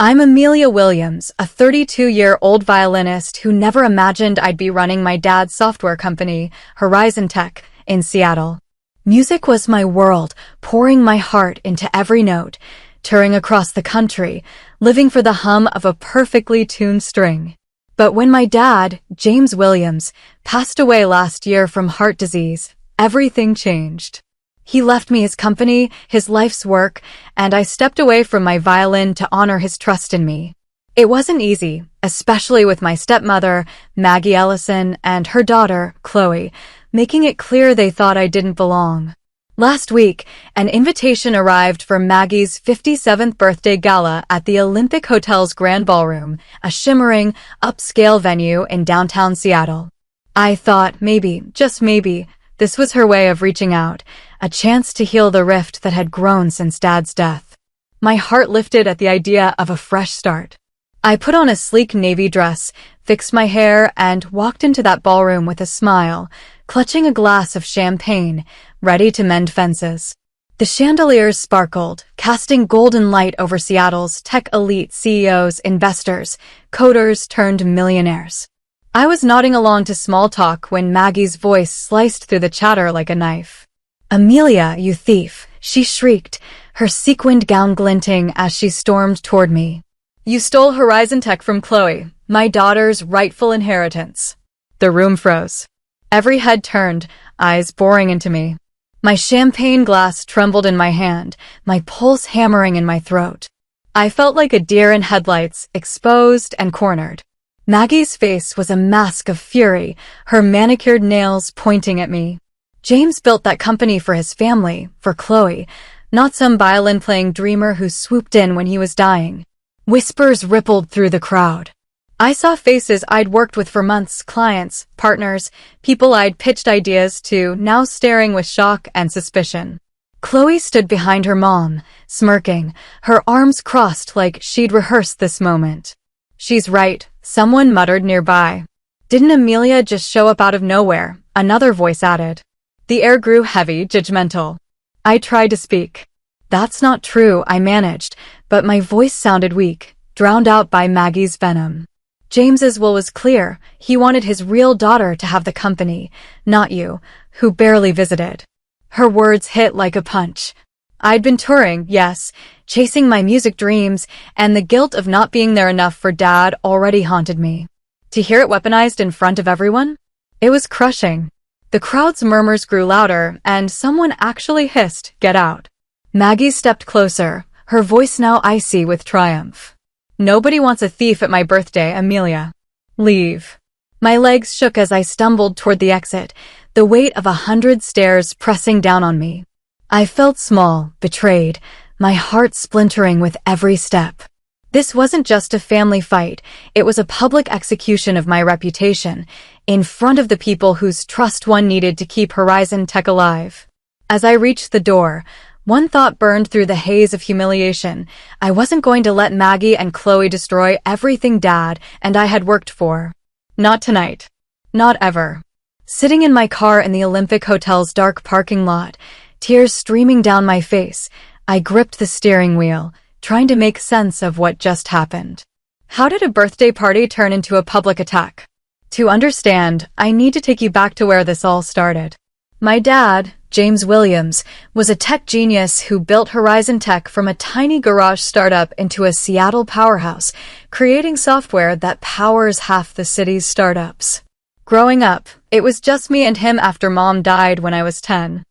I'm Amelia Williams, a 32-year-old violinist who never imagined I'd be running my dad's software company, Horizon Tech, in Seattle. Music was my world, pouring my heart into every note, touring across the country, living for the hum of a perfectly tuned string. But when my dad, James Williams, passed away last year from heart disease, everything changed. He left me his company, his life's work, and I stepped away from my violin to honor his trust in me. It wasn't easy, especially with my stepmother, Maggie Ellison, and her daughter, Chloe, making it clear they thought I didn't belong. Last week, an invitation arrived for Maggie's 57th birthday gala at the Olympic Hotel's Grand Ballroom, a shimmering, upscale venue in downtown Seattle. I thought maybe, just maybe, this was her way of reaching out, a chance to heal the rift that had grown since Dad's death. My heart lifted at the idea of a fresh start. I put on a sleek navy dress, fixed my hair, and walked into that ballroom with a smile, clutching a glass of champagne, ready to mend fences. The chandeliers sparkled, casting golden light over Seattle's tech elite CEOs, investors, coders turned millionaires. I was nodding along to small talk when Maggie's voice sliced through the chatter like a knife. "Amelia, you thief," she shrieked, her sequined gown glinting as she stormed toward me. "You stole Horizon Tech from Chloe, my daughter's rightful inheritance." The room froze. Every head turned, eyes boring into me. My champagne glass trembled in my hand, my pulse hammering in my throat. I felt like a deer in headlights, exposed and cornered. Maggie's face was a mask of fury, her manicured nails pointing at me. James built that company for his family, for Chloe, not some violin-playing dreamer who swooped in when he was dying. Whispers rippled through the crowd. I saw faces I'd worked with for months, clients, partners, people I'd pitched ideas to, now staring with shock and suspicion. Chloe stood behind her mom, smirking, her arms crossed like she'd rehearsed this moment. "She's right," someone muttered nearby. "Didn't Amelia just show up out of nowhere?" Another voice added. The air grew heavy, judgmental. I tried to speak. "That's not true," I managed, but my voice sounded weak, drowned out by Maggie's venom. James's will was clear. He wanted his real daughter to have the company, not you, who barely visited. Her words hit like a punch. I'd been touring, yes, chasing my music dreams, and the guilt of not being there enough for Dad already haunted me. To hear it weaponized in front of everyone? It was crushing. The crowd's murmurs grew louder, and someone actually hissed, "Get out." Maggie stepped closer, her voice now icy with triumph. "Nobody wants a thief at my birthday, Amelia. Leave." My legs shook as I stumbled toward the exit, the weight of 100 stairs pressing down on me. I felt small, betrayed, my heart splintering with every step. This wasn't just a family fight, it was a public execution of my reputation, in front of the people whose trust one needed to keep Horizon Tech alive. As I reached the door, one thought burned through the haze of humiliation. I wasn't going to let Maggie and Chloe destroy everything Dad and I had worked for. Not tonight. Not ever. Sitting in my car in the Olympic Hotel's dark parking lot, tears streaming down my face, I gripped the steering wheel, trying to make sense of what just happened. How did a birthday party turn into a public attack? To understand, I need to take you back to where this all started. My dad, James Williams, was a tech genius who built Horizon Tech from a tiny garage startup into a Seattle powerhouse, creating software that powers half the city's startups. Growing up, it was just me and him after Mom died when I was 10.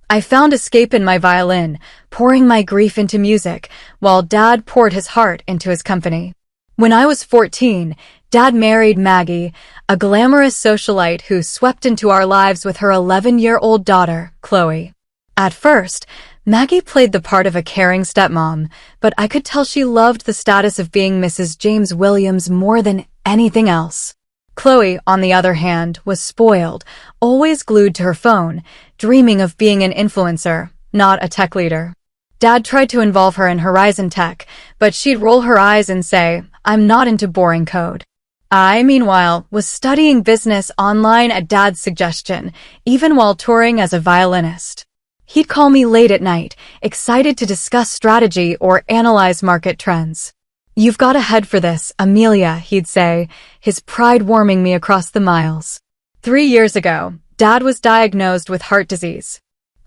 I found escape in my violin, pouring my grief into music, while Dad poured his heart into his company. When I was 14, Dad married Maggie, a glamorous socialite who swept into our lives with her 11-year-old daughter, Chloe. At first, Maggie played the part of a caring stepmom, but I could tell she loved the status of being Mrs. James Williams more than anything else. Chloe, on the other hand, was spoiled, always glued to her phone, dreaming of being an influencer, not a tech leader. Dad tried to involve her in Horizon Tech, but she'd roll her eyes and say, "I'm not into boring code." I, meanwhile, was studying business online at Dad's suggestion, even while touring as a violinist. He'd call me late at night, excited to discuss strategy or analyze market trends. "You've got to head for this, Amelia," he'd say, his pride warming me across the miles. 3 years ago, Dad was diagnosed with heart disease.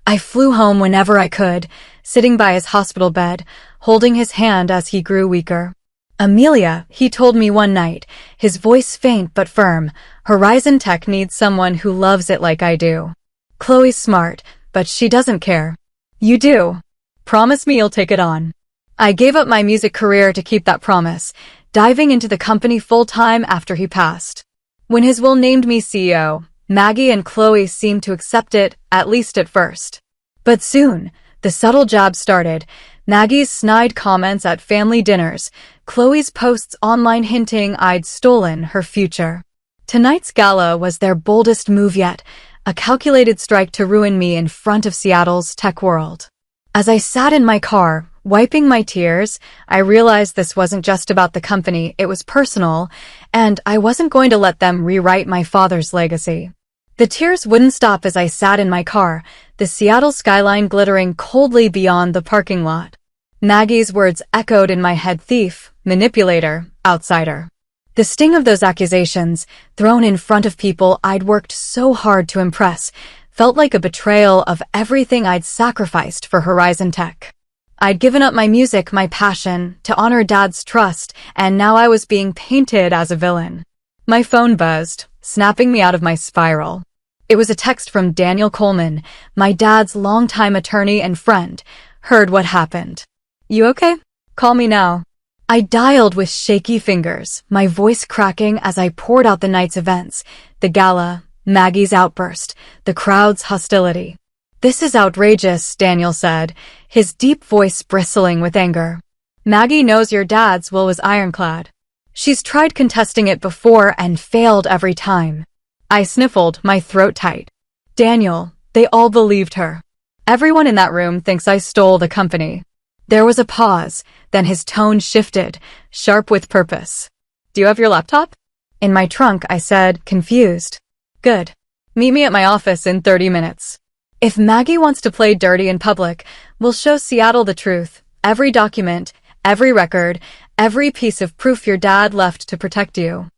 I flew home whenever I could, sitting by his hospital bed, holding his hand as he grew weaker. "Amelia," he told me one night, his voice faint but firm, "Horizon Tech needs someone who loves it like I do. Chloe's smart, but she doesn't care. You do. Promise me you'll take it on." I gave up my music career to keep that promise, diving into the company full-time after he passed. When his will named me CEO, Maggie and Chloe seemed to accept it, at least at first. But soon, the subtle jabs started. Maggie's snide comments at family dinners, Chloe's posts online hinting I'd stolen her future. Tonight's gala was their boldest move yet, a calculated strike to ruin me in front of Seattle's tech world. As I sat in my car, wiping my tears, I realized this wasn't just about the company, it was personal, and I wasn't going to let them rewrite my father's legacy. The tears wouldn't stop as I sat in my car, the Seattle skyline glittering coldly beyond the parking lot. Maggie's words echoed in my head: thief, manipulator, outsider. The sting of those accusations, thrown in front of people I'd worked so hard to impress, felt like a betrayal of everything I'd sacrificed for Horizon Tech. I'd given up my music, my passion, to honor Dad's trust, and now I was being painted as a villain. My phone buzzed, snapping me out of my spiral. It was a text from Daniel Coleman, my dad's longtime attorney and friend. "Heard what happened. You okay? Call me now." I dialed with shaky fingers, my voice cracking as I poured out the night's events, the gala, Maggie's outburst, the crowd's hostility. "This is outrageous," Daniel said, his deep voice bristling with anger. "Maggie knows your dad's will was ironclad. She's tried contesting it before and failed every time." I sniffled, my throat tight. "Daniel, they all believed her. Everyone in that room thinks I stole the company." There was a pause, then his tone shifted, sharp with purpose. "Do you have your laptop?" "In my trunk," I said, confused. "Good. Meet me at my office in 30 minutes. If Maggie wants to play dirty in public, we'll show Seattle the truth. Every document, every record, every piece of proof your dad left to protect you."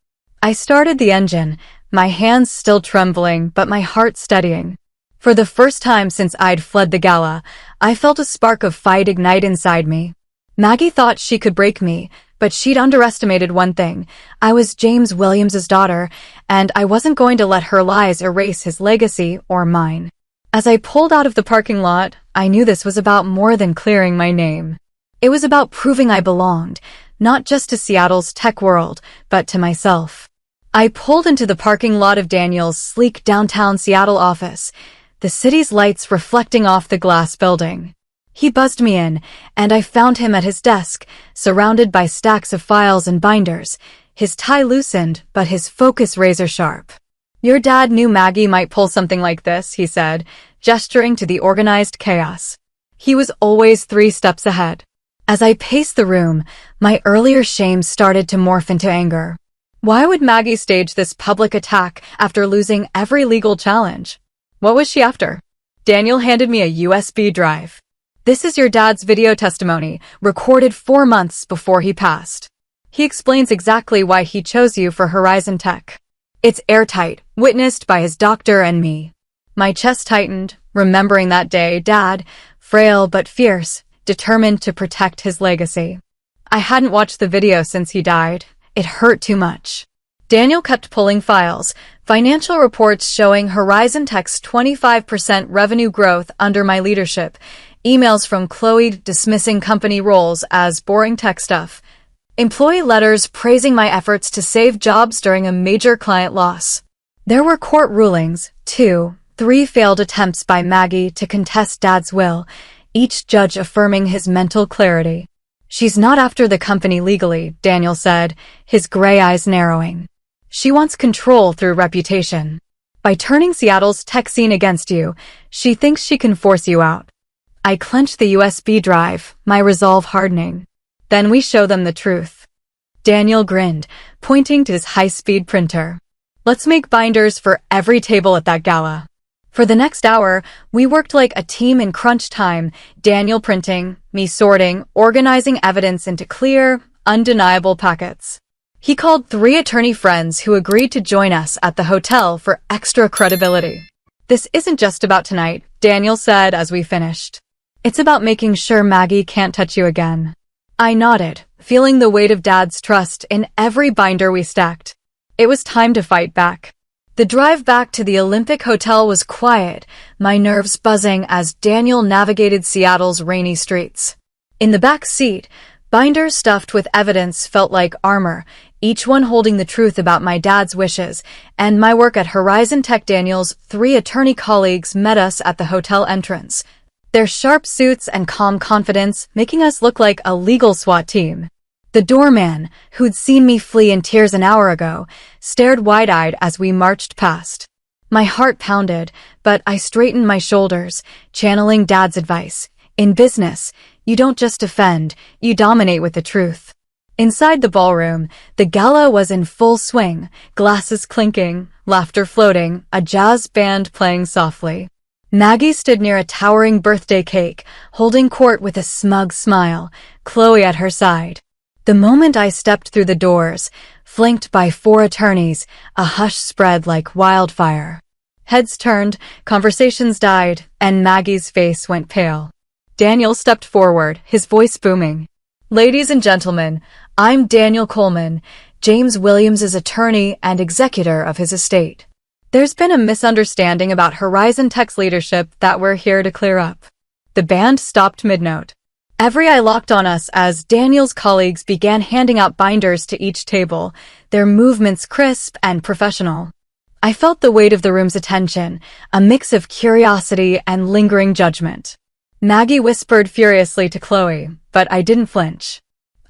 I started the engine, my hands still trembling but my heart steadying. For the first time since I'd fled the gala, I felt a spark of fight ignite inside me. Maggie thought she could break me, but she'd underestimated one thing. I was James Williams's daughter, and I wasn't going to let her lies erase his legacy or mine. As I pulled out of the parking lot, I knew this was about more than clearing my name. It was about proving I belonged, not just to Seattle's tech world, but to myself. I pulled into the parking lot of Daniel's sleek downtown Seattle office, the city's lights reflecting off the glass building. He buzzed me in, and I found him at his desk, surrounded by stacks of files and binders, his tie loosened, but his focus razor-sharp. "Your dad knew Maggie might pull something like this," he said, gesturing to the organized chaos. "He was always 3 steps ahead." As I paced the room, my earlier shame started to morph into anger. Why would Maggie stage this public attack after losing every legal challenge? What was she after? Daniel handed me a USB drive. "This is your dad's video testimony, recorded 4 months before he passed. He explains exactly why he chose you for Horizon Tech. It's airtight, witnessed by his doctor and me." My chest tightened, remembering that day, Dad, frail but fierce, determined to protect his legacy. I hadn't watched the video since he died. It hurt too much. Daniel kept pulling files, financial reports showing Horizon Tech's 25% revenue growth under my leadership, emails from Chloe dismissing company roles as boring tech stuff, employee letters praising my efforts to save jobs during a major client loss. There were court rulings, 2, 3 failed attempts by Maggie to contest Dad's will, each judge affirming his mental clarity. "She's not after the company legally," Daniel said, his gray eyes narrowing. "She wants control through reputation. By turning Seattle's tech scene against you, she thinks she can force you out." I clenched the USB drive, my resolve hardening. "Then we show them the truth." Daniel grinned, pointing to his high-speed printer. "Let's make binders for every table at that gala." For the next hour, we worked like a team in crunch time, Daniel printing, me sorting, organizing evidence into clear, undeniable packets. He called 3 attorney friends who agreed to join us at the hotel for extra credibility. "This isn't just about tonight," Daniel said as we finished. "It's about making sure Maggie can't touch you again." I nodded, feeling the weight of Dad's trust in every binder we stacked. It was time to fight back. The drive back to the Olympic Hotel was quiet, my nerves buzzing as Daniel navigated Seattle's rainy streets. In the back seat, binders stuffed with evidence felt like armor, each one holding the truth about my dad's wishes and my work at Horizon Tech. Daniel's 3 attorney colleagues met us at the hotel entrance, their sharp suits and calm confidence making us look like a legal SWAT team. The doorman, who'd seen me flee in tears an hour ago, stared wide-eyed as we marched past. My heart pounded, but I straightened my shoulders, channeling Dad's advice. In business, you don't just defend, you dominate with the truth. Inside the ballroom, the gala was in full swing, glasses clinking, laughter floating, a jazz band playing softly. Maggie stood near a towering birthday cake, holding court with a smug smile, Chloe at her side. The moment I stepped through the doors, flanked by 4 attorneys, a hush spread like wildfire. Heads turned, conversations died, and Maggie's face went pale. Daniel stepped forward, his voice booming. "Ladies and gentlemen, I'm Daniel Coleman, James Williams' attorney and executor of his estate. There's been a misunderstanding about Horizon Tech's leadership that we're here to clear up." The band stopped mid-note. Every eye locked on us as Daniel's colleagues began handing out binders to each table, their movements crisp and professional. I felt the weight of the room's attention, a mix of curiosity and lingering judgment. Maggie whispered furiously to Chloe, but I didn't flinch.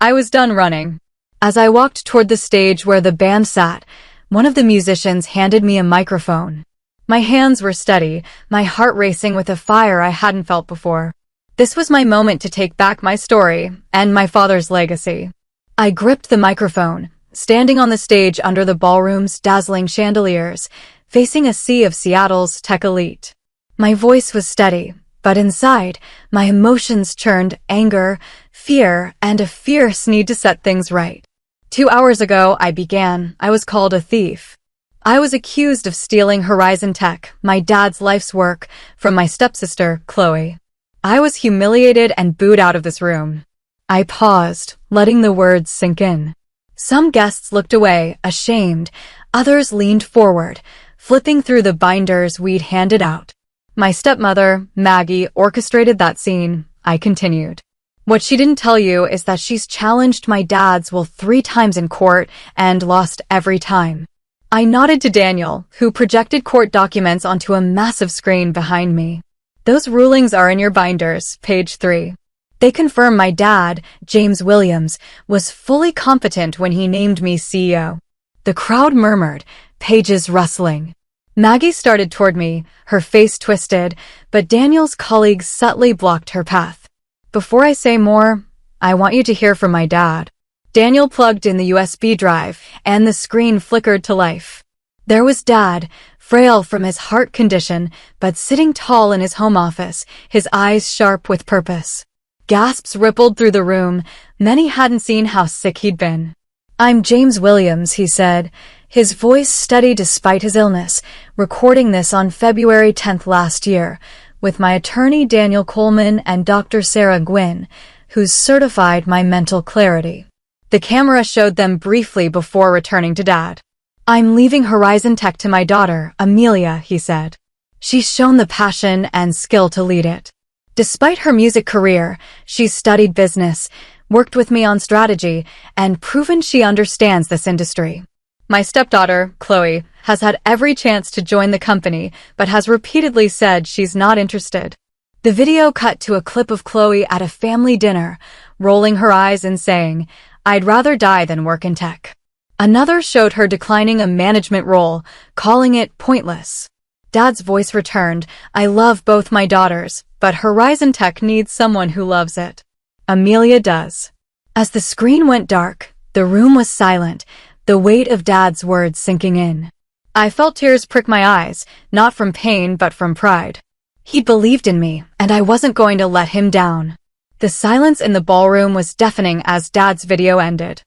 I was done running. As I walked toward the stage where the band sat, one of the musicians handed me a microphone. My hands were steady, my heart racing with a fire I hadn't felt before. This was my moment to take back my story and my father's legacy. I gripped the microphone, standing on the stage under the ballroom's dazzling chandeliers, facing a sea of Seattle's tech elite. My voice was steady, but inside, my emotions churned anger, fear, and a fierce need to set things right. 2 hours ago, I was called a thief. I was accused of stealing Horizon Tech, my dad's life's work, from my stepsister, Chloe. I was humiliated and booed out of this room. I paused, letting the words sink in. Some guests looked away, ashamed. Others leaned forward, flipping through the binders we'd handed out. My stepmother, Maggie, orchestrated that scene. I continued. "What she didn't tell you is that she's challenged my dad's will 3 times in court and lost every time." I nodded to Daniel, who projected court documents onto a massive screen behind me. "Those rulings are in your binders, page 3. They confirm my dad, James Williams, was fully competent when he named me CEO." The crowd murmured, pages rustling. Maggie started toward me, her face twisted, but Daniel's colleagues subtly blocked her path. "Before I say more, I want you to hear from my dad." Daniel plugged in the USB drive, and the screen flickered to life. There was Dad, frail from his heart condition, but sitting tall in his home office, his eyes sharp with purpose. Gasps rippled through the room. Many hadn't seen how sick he'd been. "I'm James Williams," he said, his voice steady despite his illness, "recording this on February 10th last year, with my attorney Daniel Coleman and Dr. Sarah Gwynn, who's certified my mental clarity." The camera showed them briefly before returning to Dad. "I'm leaving Horizon Tech to my daughter, Amelia," he said. "She's shown the passion and skill to lead it. Despite her music career, she's studied business, worked with me on strategy, and proven she understands this industry. My stepdaughter, Chloe, has had every chance to join the company, but has repeatedly said she's not interested." The video cut to a clip of Chloe at a family dinner, rolling her eyes and saying, "I'd rather die than work in tech." Another showed her declining a management role, calling it pointless. Dad's voice returned, "I love both my daughters, but Horizon Tech needs someone who loves it. Amelia does." As the screen went dark, the room was silent, the weight of Dad's words sinking in. I felt tears prick my eyes, not from pain but from pride. He believed in me, and I wasn't going to let him down. The silence in the ballroom was deafening as Dad's video ended.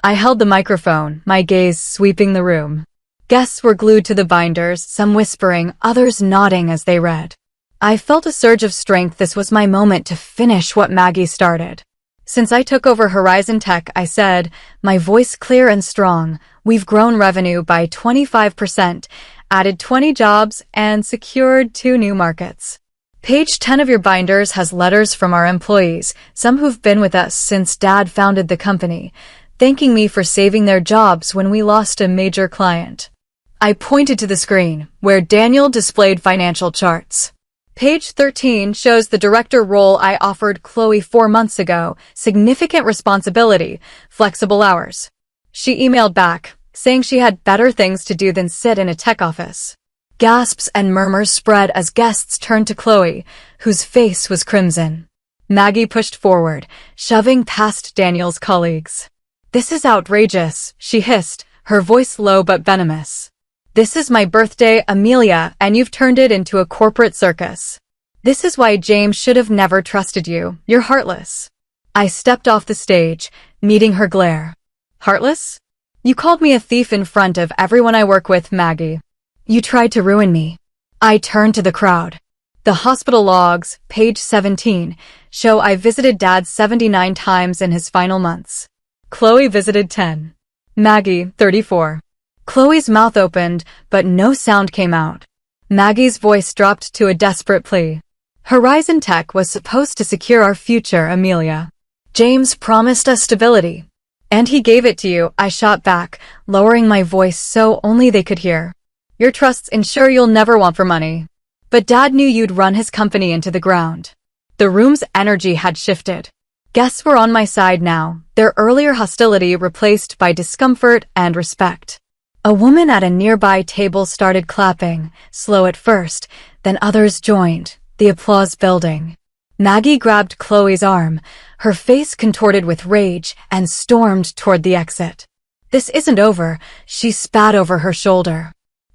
I held the microphone, my gaze sweeping the room. Guests were glued to the binders, some whispering, others nodding as they read. I felt a surge of strength. This was my moment to finish what Maggie started. Since I took over Horizon Tech, I said, my voice clear and strong, we've grown revenue by 25%, added 20 jobs, and secured 2 new markets. Page 10 of your binders has letters from our employees, some who've been with us since Dad founded the company, thanking me for saving their jobs when we lost a major client. I pointed to the screen, where Daniel displayed financial charts. Page 13 shows the director role I offered Chloe 4 months ago, significant responsibility, flexible hours. She emailed back, saying she had better things to do than sit in a tech office. Gasps and murmurs spread as guests turned to Chloe, whose face was crimson. Maggie pushed forward, shoving past Daniel's colleagues. This is outrageous, she hissed, her voice low but venomous. This is my birthday, Amelia, and you've turned it into a corporate circus. This is why James should have never trusted you. You're heartless. I stepped off the stage, meeting her glare. Heartless? You called me a thief in front of everyone I work with, Maggie. You tried to ruin me. I turned to the crowd. The hospital logs, page 17, show I visited Dad 79 times in his final months. Chloe visited 10. Maggie, 34. Chloe's mouth opened, but no sound came out. Maggie's voice dropped to a desperate plea. Horizon Tech was supposed to secure our future, Amelia. James promised us stability. And he gave it to you, I shot back, lowering my voice so only they could hear. Your trusts ensure you'll never want for money. But Dad knew you'd run his company into the ground. The room's energy had shifted. Guests were on my side now, their earlier hostility replaced by discomfort and respect. A woman at a nearby table started clapping, slow at first, then others joined, the applause building. Maggie grabbed Chloe's arm, her face contorted with rage, and stormed toward the exit. This isn't over, she spat over her shoulder.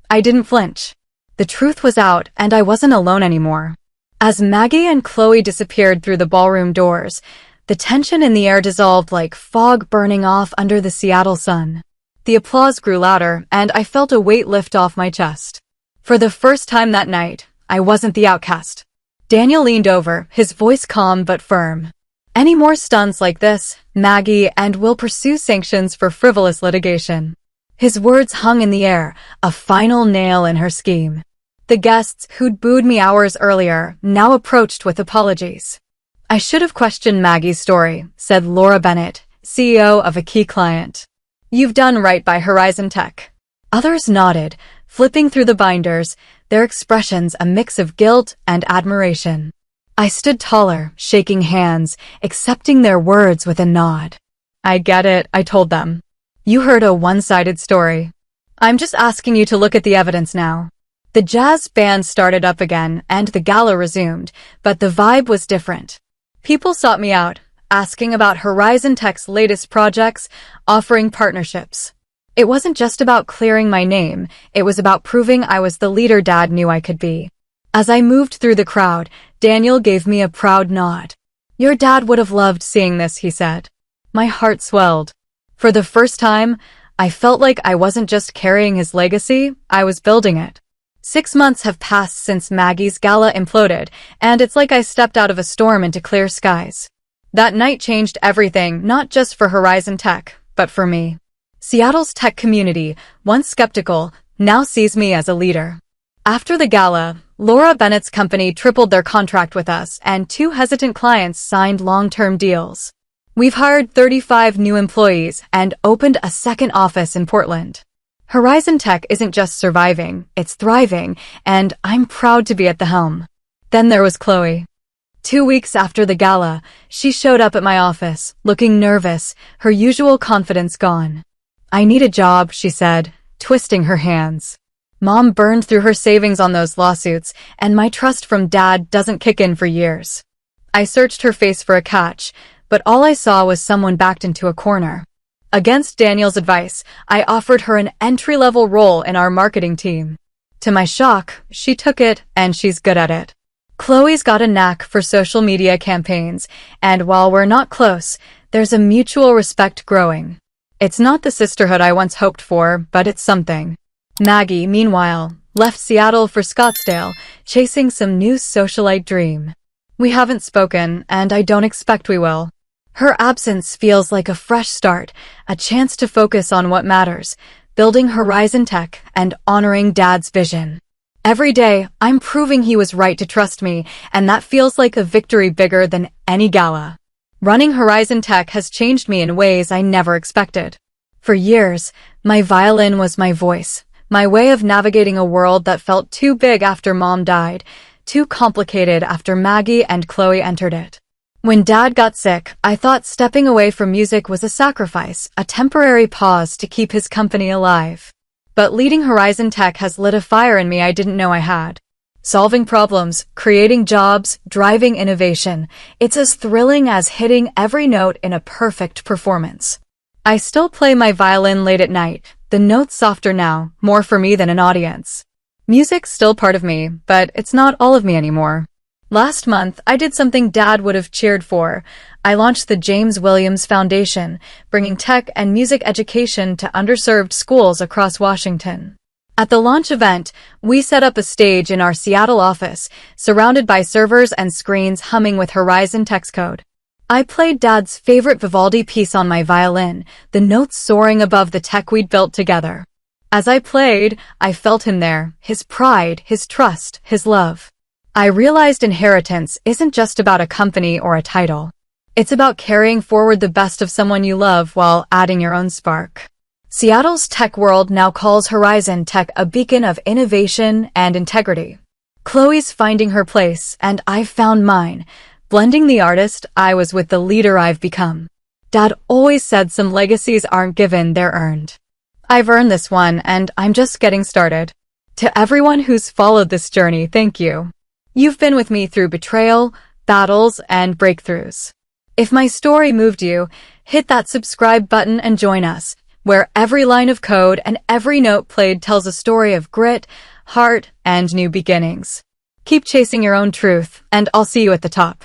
I didn't flinch. The truth was out, and I wasn't alone anymore. As Maggie and Chloe disappeared through the ballroom doors, the tension in the air dissolved like fog burning off under the Seattle sun. The applause grew louder, and I felt a weight lift off my chest. For the first time that night, I wasn't the outcast. Daniel leaned over, his voice calm but firm. Any more stunts like this, Maggie, and we'll pursue sanctions for frivolous litigation. His words hung in the air, a final nail in her scheme. The guests, who'd booed me hours earlier, now approached with apologies. I should have questioned Maggie's story, said Laura Bennett, CEO of a key client. You've done right by Horizon Tech. Others nodded, flipping through the binders, their expressions a mix of guilt and admiration. I stood taller, shaking hands, accepting their words with a nod. I get it, I told them. You heard a one-sided story. I'm just asking you to look at the evidence now. The jazz band started up again, and the gala resumed, but the vibe was different. People sought me out, asking about Horizon Tech's latest projects, offering partnerships. It wasn't just about clearing my name, it was about proving I was the leader Dad knew I could be. As I moved through the crowd, Daniel gave me a proud nod. Your dad would have loved seeing this, he said. My heart swelled. For the first time, I felt like I wasn't just carrying his legacy, I was building it. 6 months have passed since Maggie's gala imploded, and it's like I stepped out of a storm into clear skies. That night changed everything, not just for Horizon Tech, but for me. Seattle's tech community, once skeptical, now sees me as a leader. After the gala, Laura Bennett's company tripled their contract with us, and 2 hesitant clients signed long-term deals. We've hired 35 new employees and opened a second office in Portland. Horizon Tech isn't just surviving, it's thriving, and I'm proud to be at the helm. Then there was Chloe. 2 weeks after the gala, she showed up at my office, looking nervous, her usual confidence gone. I need a job, she said, twisting her hands. Mom burned through her savings on those lawsuits, and my trust from Dad doesn't kick in for years. I searched her face for a catch, but all I saw was someone backed into a corner. Against Daniel's advice, I offered her an entry-level role in our marketing team. To my shock, she took it, and she's good at it. Chloe's got a knack for social media campaigns, and while we're not close, there's a mutual respect growing. It's not the sisterhood I once hoped for, but it's something. Maggie, meanwhile, left Seattle for Scottsdale, chasing some new socialite dream. We haven't spoken, and I don't expect we will. Her absence feels like a fresh start, a chance to focus on what matters, building Horizon Tech and honoring Dad's vision. Every day, I'm proving he was right to trust me, and that feels like a victory bigger than any gala. Running Horizon Tech has changed me in ways I never expected. For years, my violin was my voice, my way of navigating a world that felt too big after Mom died, too complicated after Maggie and Chloe entered it. When Dad got sick, I thought stepping away from music was a sacrifice, a temporary pause to keep his company alive. But leading Horizon Tech has lit a fire in me I didn't know I had. Solving problems, creating jobs, driving innovation, it's as thrilling as hitting every note in a perfect performance. I still play my violin late at night, the notes softer now, more for me than an audience. Music's still part of me, but it's not all of me anymore. Last month, I did something Dad would have cheered for. I launched the James Williams Foundation, bringing tech and music education to underserved schools across Washington. At the launch event, we set up a stage in our Seattle office, surrounded by servers and screens humming with Horizon Tech's code. I played Dad's favorite Vivaldi piece on my violin, the notes soaring above the tech we'd built together. As I played, I felt him there, his pride, his trust, his love. I realized inheritance isn't just about a company or a title. It's about carrying forward the best of someone you love while adding your own spark. Seattle's tech world now calls Horizon Tech a beacon of innovation and integrity. Chloe's finding her place, and I've found mine, blending the artist I was with the leader I've become. Dad always said some legacies aren't given, they're earned. I've earned this one, and I'm just getting started. To everyone who's followed this journey, thank you. You've been with me through betrayal, battles, and breakthroughs. If my story moved you, hit that subscribe button and join us, where every line of code and every note played tells a story of grit, heart, and new beginnings. Keep chasing your own truth, and I'll see you at the top.